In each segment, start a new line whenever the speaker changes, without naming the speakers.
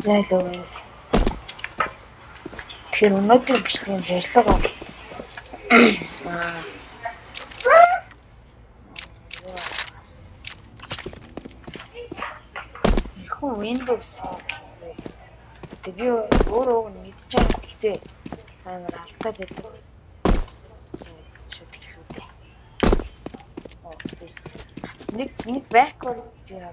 зайлгаас. Тэгэхээр өнөөдрийн бичлэгийн зорилго Ихэнх Windows би өөрөө мэдж байгаа гэхдээ амар алдаа байдаг. Нэг backward би яа.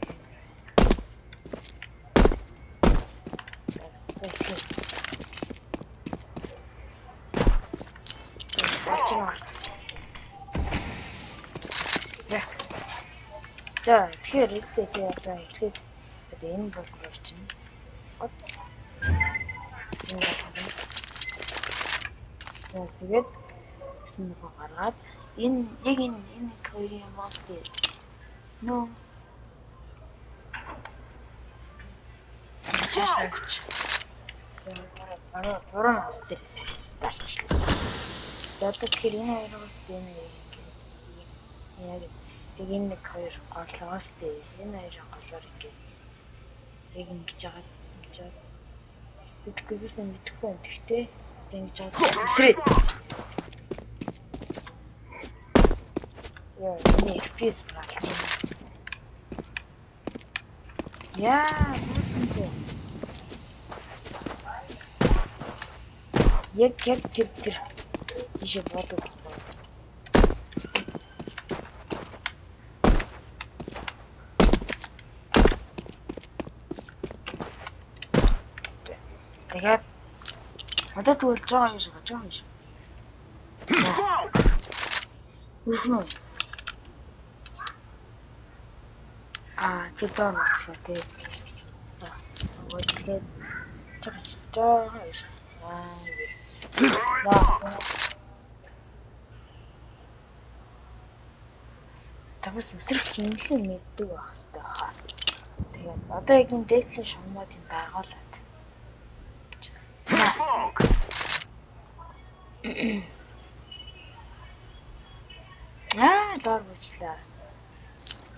За тэгэхээр эхлээд одоо энэ бол чинь. За тэгээд смог гаргаад энэ хоёрын мост нөө чашаач. Орон мост дээр тавьчихлаа. За тэгэхээр энэ хоёроос энэ яг энэ хоёр голоос дээ. Энэ хоёрын голоор ингээд яг ингэж байгаа. Битгэвсэн мэдхгүй юм. Тэгтээ ингэж байгаа. Эсрэг. Яа, энэ FPS багч. Яа, нүсэнтэй. Яг тэр ишээ бодож. Тэгээд одоо тэгвэл жоо юм шиг. Зэдор мацсан тий. Тэгээд жоо юм шиг. Yes. Tapos мэсрэх хинлэн мэддэг байх хэрэгтэй хаа. Тэгээд одоо яг энэ дээдлийн шумнууд энэ дагаалаад. Доор бүчлээ.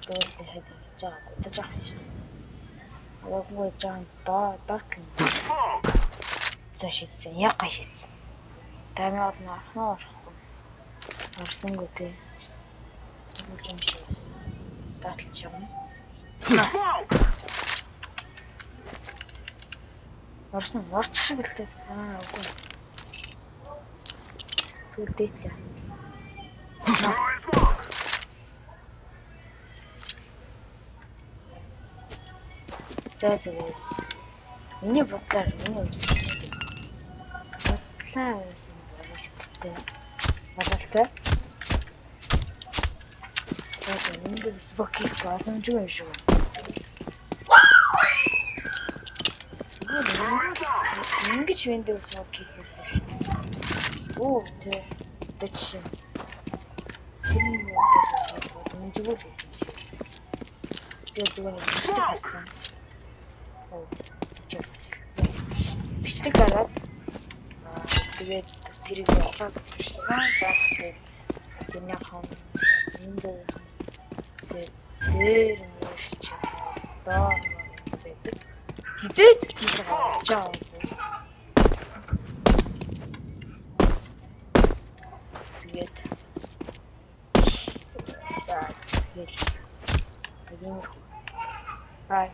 Тэгээд хэд хийж байгаа. Одоо жоох юм шиг. Агуу жаан док. Зашидсан яг гашидсан. Таймер олно. Орсонгүй тий. Юм шиг. Баталж юм. Орсон орч шиг хэлтэй. Үгүй. Түл дээдлээ. Тэсэс. Миний бодлоор үзсэн. Бодлоо байсан бололтой. Тэгээд энэ спокийг боломжгүй шүү. Ингэж Windows мод хийхээс үү тэ дэч. Тэр юм зүгээр харсан. Бичлэг гараад тэгээд тэрийг олоод ирсэн. Тэгээд энэ хон Windows дээр нэрч доо байдаг. Хизээч тийш гарч байгаа. Тэгээд бай.